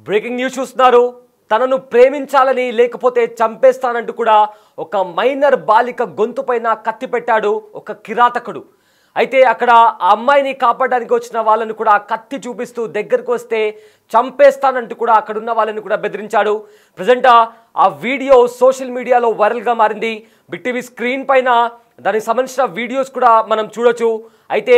Breaking news చూస్తున్నారు. తనను ప్రేమించాలని లేకపోతే చంపేస్తానంటూ కూడా ఒక మైనర్ బాలిక గొంతుపైన కత్తి పెట్టాడు ఒక కిరాతకుడు. అయితే అక్కడ ఆ అమ్మాయిని కాపాడడానికి వచ్చిన వాళ్ళని కూడా కత్తి చూపిస్తూ దగ్గరకు వస్తే చంపేస్తానంటూ కూడా అక్కడ ఉన్న వాళ్ళని కూడా బెదిరించాడు. ప్రజెంట్ ఆ వీడియో సోషల్ మీడియాలో వైరల్గా మారింది. బిగ్ టీవీ స్క్రీన్ పైన దానికి సంబంధించిన వీడియోస్ కూడా మనం చూడొచ్చు. అయితే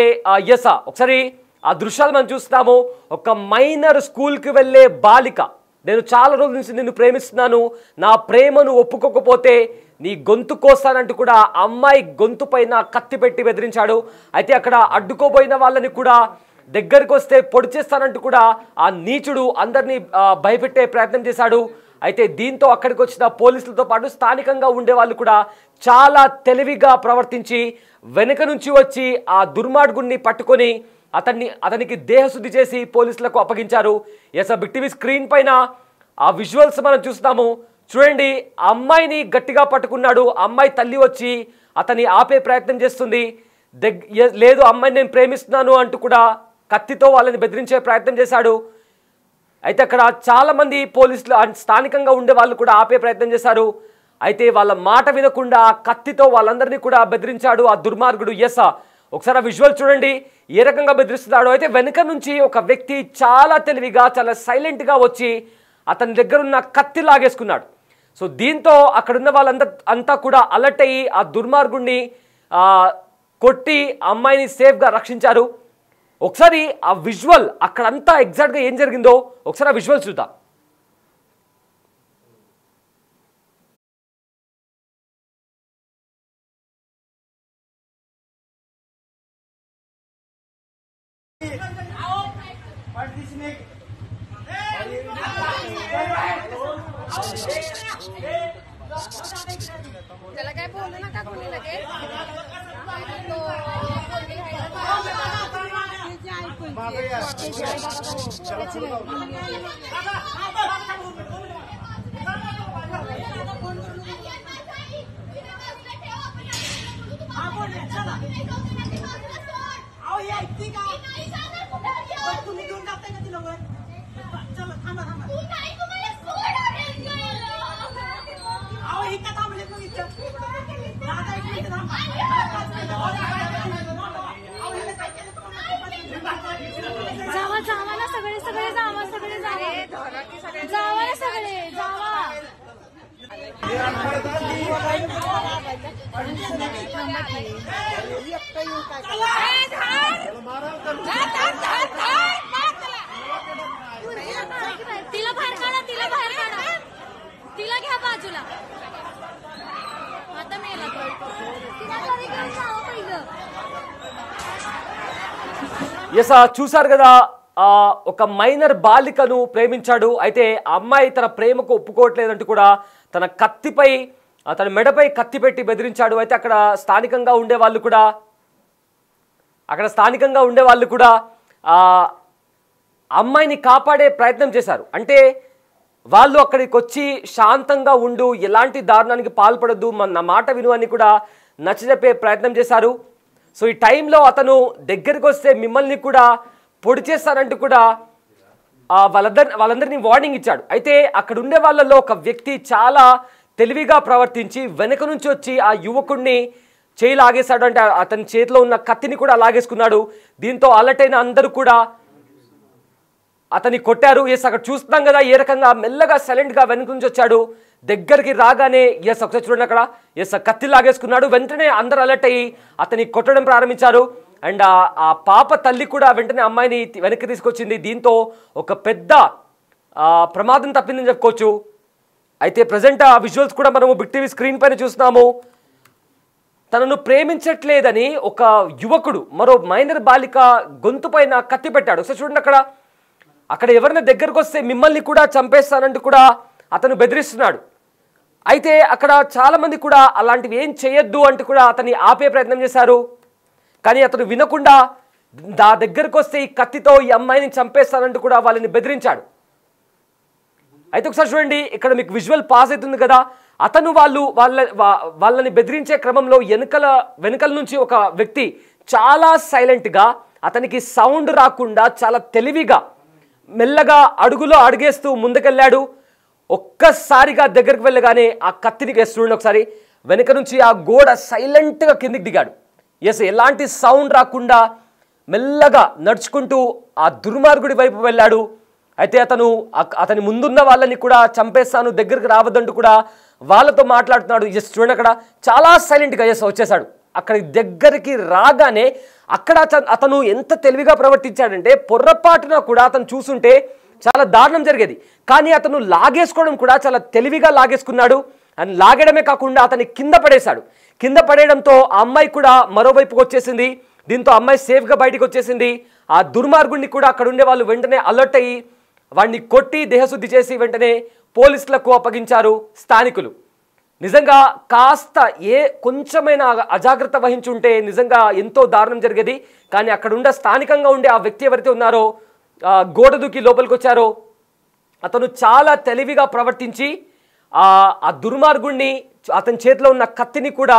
ఒకసారి ఆ దృశ్యాలు మనం చూస్తాము. ఒక మైనర్ స్కూల్కి వెళ్ళే బాలిక, నేను చాలా రోజుల నుంచి నిన్ను ప్రేమిస్తున్నాను, నా ప్రేమను ఒప్పుకోకపోతే నీ గొంతు కోస్తానంటూ కూడా అమ్మాయి గొంతు పైన కత్తి పెట్టి బెదిరించాడు. అయితే అక్కడ అడ్డుకోబోయిన వాళ్ళని కూడా దగ్గరికి వస్తే పొడి చేస్తానంటూ కూడా ఆ నీచుడు అందరినీ భయపెట్టే ప్రయత్నం చేశాడు. అయితే దీంతో అక్కడికి వచ్చిన పోలీసులతో పాటు స్థానికంగా ఉండే వాళ్ళు కూడా చాలా ప్రవర్తించి వెనుక నుంచి వచ్చి ఆ దుర్మార్గుణ్ణి పట్టుకొని అతనికి దేహశుద్ధి చేసి పోలీసులకు అప్పగించారు. బిగ్ టీవీ స్క్రీన్ పైన ఆ విజువల్స్ మనం చూస్తాము. చూడండి, ఆ అమ్మాయిని గట్టిగా పట్టుకున్నాడు. అమ్మాయి తల్లి వచ్చి అతన్ని ఆపే ప్రయత్నం చేస్తుంది. లేదు, అమ్మాయిని నేను ప్రేమిస్తున్నాను అంటూ కూడా కత్తితో వాళ్ళని బెదిరించే ప్రయత్నం చేశాడు. అయితే అక్కడ చాలామంది పోలీసులు స్థానికంగా ఉండే వాళ్ళు కూడా ఆపే ప్రయత్నం చేశారు. అయితే వాళ్ళ మాట వినకుండా కత్తితో వాళ్ళందరినీ కూడా బెదిరించాడు ఆ దుర్మార్గుడు. ఒకసారి ఆ విజువల్ చూడండి, ఏ రకంగా బెదిరిస్తున్నాడో. అయితే వెనుక నుంచి ఒక వ్యక్తి చాలా తెలివిగా, చాలా సైలెంట్గా వచ్చి అతని దగ్గర ఉన్న కత్తి లాగేసుకున్నాడు. సో దీంతో అక్కడున్న వాళ్ళంతా కూడా అలర్ట్ అయ్యి ఆ దుర్మార్గుడిని కొట్టి అమ్మాయిని సేఫ్గా రక్షించారు. ఒకసారి ఆ విజువల్ అక్కడంతా ఎగ్జాక్ట్గా ఏం జరిగిందో ఒకసారి ఆ విజువల్ చూద్దాం. त्याला काय बोलू नका कोणी लगेच जावा जावा ना सगळे सगळे जावा सगळे जावा जावा ना सगळे जावा तिला बाहेर काढा तिला बाहेर काढा तिला घ्या बाजूला आता मेला तिला घरी घेऊन जावं पहिलं. చూసారు కదా, ఒక మైనర్ బాలికను ప్రేమించాడు. అయితే ఆ అమ్మాయి తన ప్రేమకు ఒప్పుకోవట్లేదంటూ కూడా తన మెడపై కత్తి పెట్టి బెదిరించాడు. అయితే అక్కడ స్థానికంగా ఉండే వాళ్ళు కూడా అమ్మాయిని కాపాడే ప్రయత్నం చేశారు. అంటే వాళ్ళు అక్కడికి వచ్చి శాంతంగా ఉండు, ఎలాంటి దారుణానికి పాల్పడద్దు, నా మాట విను అని కూడా నచ్చజెప్పే ప్రయత్నం చేశారు. సో ఈ టైంలో అతను దగ్గరికి వస్తే మిమ్మల్ని కూడా పొడి చేస్తానంటూ కూడా వాళ్ళందరినీ వార్నింగ్ ఇచ్చాడు. అయితే అక్కడ ఉండే వాళ్ళలో ఒక వ్యక్తి చాలా తెలివిగా ప్రవర్తించి వెనక నుంచి వచ్చి ఆ యువకుడిని చేయి లాగేశాడు. అంటే అతని చేతిలో ఉన్న కత్తిని కూడా లాగేసుకున్నాడు. దీంతో అలర్ట్ అయిన అందరూ కూడా అతన్ని కొట్టారు. అక్కడ చూస్తున్నాం కదా, ఏ రకంగా మెల్లగా సైలెంట్గా వెనక నుంచి వచ్చాడు. దగ్గరికి రాగానే ఒకసారి చూడండి, అక్కడ కత్తి లాగేసుకున్నాడు. వెంటనే అందరూ అలర్ట్ అయ్యి అతన్ని కొట్టడం ప్రారంభించారు. అండ్ ఆ పాప తల్లి కూడా వెంటనే అమ్మాయిని వెనక్కి తీసుకొచ్చింది. దీంతో ఒక పెద్ద ప్రమాదం తప్పిందని చెప్పుకోవచ్చు. అయితే ప్రజెంట్ ఆ విజువల్స్ కూడా మనము బిగ్ టీవీ స్క్రీన్ పైన చూస్తున్నాము. తనను ప్రేమించట్లేదని ఒక యువకుడు మరో మైనర్ బాలిక గొంతు పైన కత్తి పెట్టాడు. ఒకసారి చూడండి, అక్కడ ఎవరైనా దగ్గరకు వస్తే మిమ్మల్ని కూడా చంపేస్తానంటూ కూడా అతను బెదిరిస్తున్నాడు. అయితే అక్కడ చాలామంది కూడా అలాంటివి ఏం చేయొద్దు అంటూ కూడా అతన్ని ఆపే ప్రయత్నం చేశారు. కానీ అతను వినకుండా దగ్గరకు వస్తే ఈ కత్తితో ఈ అమ్మాయిని చంపేస్తానంటూ కూడా వాళ్ళని బెదిరించాడు. అయితే ఒకసారి చూడండి, ఇక్కడ మీకు విజువల్ పాస్ అవుతుంది కదా, అతను వాళ్ళని బెదిరించే క్రమంలో వెనకల నుంచి ఒక వ్యక్తి చాలా సైలెంట్గా అతనికి సౌండ్ రాకుండా చాలా తెలివిగా మెల్లగా అడుగులో అడుగేస్తూ ముందుకెళ్ళాడు. ఒక్కసారిగా దగ్గరికి వెళ్ళగానే ఆ కత్తిని చూడండి ఒకసారి, వెనక నుంచి ఆ గోడ సైలెంట్గా కిందికి దిగాడు. ఎస్, ఎలాంటి సౌండ్ రాకుండా మెల్లగా నడుచుకుంటూ ఆ దుర్మార్గుడి వైపు వెళ్ళాడు. అయితే అతని ముందున్న వాళ్ళని కూడా చంపేస్తాను, దగ్గరికి రావద్దంటూ కూడా వాళ్ళతో మాట్లాడుతున్నాడు. ఎస్ చూడండి, అక్కడ చాలా సైలెంట్గా వచ్చేసాడు. అక్కడి దగ్గరికి రాగానే అక్కడ అతను ఎంత తెలివిగా ప్రవర్తించాడంటే, పొర్రపాటున కూడా అతను చూసుంటే చాలా దారుణం జరిగేది. కానీ అతను లాగేసుకోవడం కూడా చాలా తెలివిగా లాగేసుకున్నాడు. అని లాగడమే కాకుండా అతన్ని కింద పడేశాడు. కింద పడేయడంతో ఆ అమ్మాయి కూడా మరోవైపుకి వచ్చేసింది. దీంతో అమ్మాయి సేఫ్గా బయటికి వచ్చేసింది. ఆ దుర్మార్గుడిని కూడా అక్కడ ఉండే వాళ్ళు వెంటనే అలర్ట్ అయ్యి వాడిని కొట్టి దేహశుద్ధి చేసి వెంటనే పోలీసులకు అప్పగించారు స్థానికులు. నిజంగా కాస్త కొంచెమైనా అజాగ్రత్త వహించి ఉంటే నిజంగా ఎంతో దారుణం జరిగేది. కానీ అక్కడ స్థానికంగా ఉండే ఆ వ్యక్తి ఎవరైతే ఉన్నారో, గోడ దూకి లోపలికి వచ్చారో, అతను చాలా తెలివిగా ప్రవర్తించి ఆ దుర్మార్గుడిని, అతని చేతిలో ఉన్న కత్తిని కూడా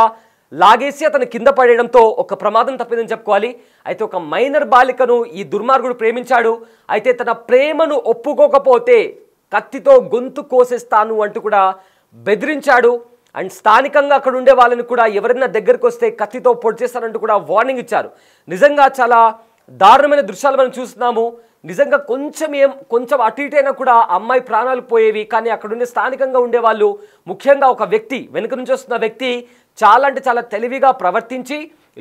లాగేసి అతను కింద పడేయడంతో ఒక ప్రమాదం తప్పిందని చెప్పుకోవాలి. అయితే ఒక మైనర్ బాలికను ఈ దుర్మార్గుడు ప్రేమించాడు. అయితే తన ప్రేమను ఒప్పుకోకపోతే కత్తితో గొంతు కోసేస్తాను అంటూ కూడా బెదిరించాడు. అండ్ స్థానికంగా అక్కడ ఉండే వాళ్ళని కూడా ఎవరైనా దగ్గరికి వస్తే కత్తితో పొడి చేస్తారంటూ కూడా వార్నింగ్ ఇచ్చారు. నిజంగా చాలా దారుణమైన దృశ్యాలు మనం చూస్తున్నాము. నిజంగా కొంచెం అటు ఇటైనా కూడా అమ్మాయి ప్రాణాలు పోయేవి. కానీ అక్కడుండే స్థానికంగా ఉండేవాళ్ళు, ముఖ్యంగా ఒక వ్యక్తి, వెనుక నుంచి వస్తున్న వ్యక్తి చాలా అంటే చాలా తెలివిగా ప్రవర్తించి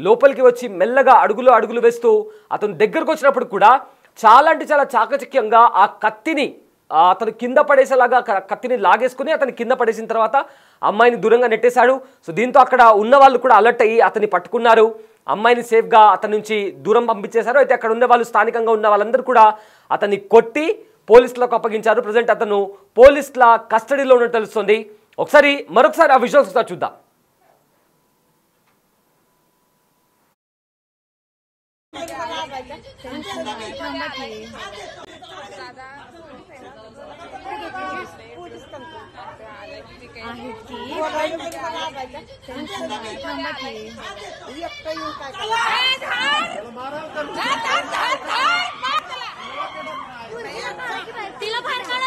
లోపలికి వచ్చి మెల్లగా అడుగులు వేస్తూ అతను దగ్గరకు వచ్చినప్పుడు కూడా చాలా అంటే చాలా చాకచక్యంగా ఆ కత్తిని అతను కింద పడేసేలాగా కత్తిని లాగేసుకుని అతను కింద పడేసిన తర్వాత అమ్మాయిని దూరంగా నెట్టేశాడు. సో దీంతో అక్కడ ఉన్న వాళ్ళు కూడా అలర్ట్ అయ్యి అతన్ని పట్టుకున్నారు. అమ్మాయిని సేఫ్గా అతని నుంచి దూరం పంపించేశారు. అయితే అక్కడ ఉండే వాళ్ళు, స్థానికంగా ఉన్న వాళ్ళందరూ కూడా అతన్ని కొట్టి పోలీసులకు అప్పగించారు. ప్రజెంట్ అతను పోలీసుల కస్టడీలో ఉన్నట్టు తెలుస్తుంది. మరొకసారి ఆ విజువల్స్ చూద్దాం.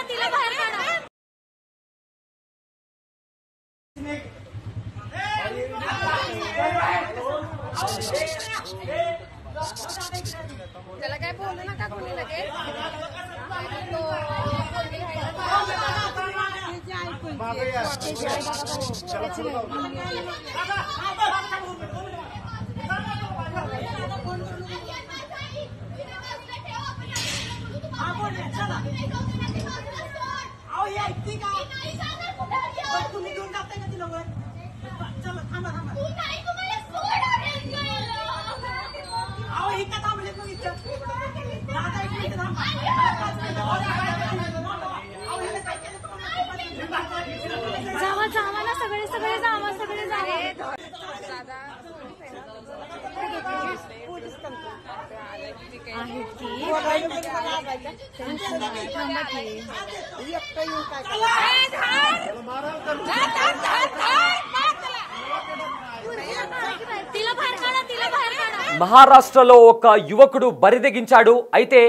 तिला बाहेर काढा. त्याला काय बोलू नका कोणी लगेच. जावा ना सगळे जावा. మహారాష్ట్రలో ఒక యువకుడు బరిదెగించాడు. అయితే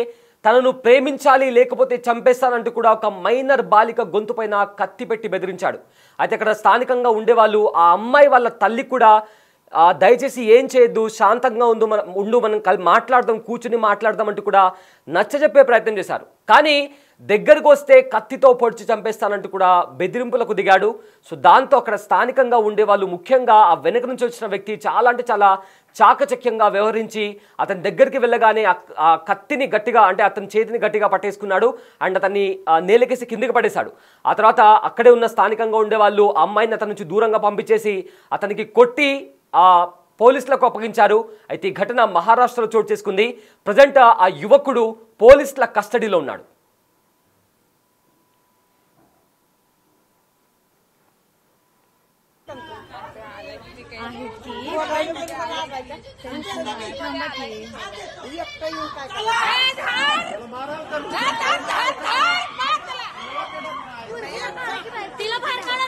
తనను ప్రేమించాలి లేకపోతే చంపేస్తానంటూ కూడా ఒక మైనర్ బాలిక గొంతుపైన కత్తి పెట్టి బెదిరించాడు. అయితే అక్కడ స్థానికంగా ఉండేవాళ్ళు, ఆ అమ్మాయి వాళ్ళ తల్లి కూడా దయచేసి ఏం చేయొద్దు, శాంతంగా ఉండు, మనం కూర్చుని మాట్లాడదాం అంటూ కూడా నచ్చజెప్పే ప్రయత్నం చేశారు. కానీ దగ్గరకు వస్తే కత్తితో పొడిచి చంపేస్తానంటూ కూడా బెదిరింపులకు దిగాడు. సో దాంతో అక్కడ స్థానికంగా ఉండేవాళ్ళు, ముఖ్యంగా ఆ వెనక నుంచి వచ్చిన వ్యక్తి చాలా అంటే చాలా చాకచక్యంగా వ్యవహరించి అతని దగ్గరికి వెళ్ళగానే ఆ కత్తిని గట్టిగా, అంటే అతని చేతిని గట్టిగా పట్టేసుకున్నాడు. అండ్ అతన్ని నేలకేసి కిందికి పడేశాడు. ఆ తర్వాత అక్కడే ఉన్న స్థానికంగా ఉండేవాళ్ళు ఆ అమ్మాయిని అతని నుంచి దూరంగా పంపించేసి అతనికి కొట్టి పోలీసులకు అప్పగించారు. అయితే ఈ ఘటన మహారాష్ట్రలో చోటు చేసుకుంది. ప్రజెంట్ ఆ యువకుడు పోలీసుల కస్టడీలో ఉన్నాడు.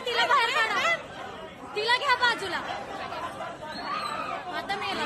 तिला बाहेर काढा. तिला घ्या बाजूला. आता मेला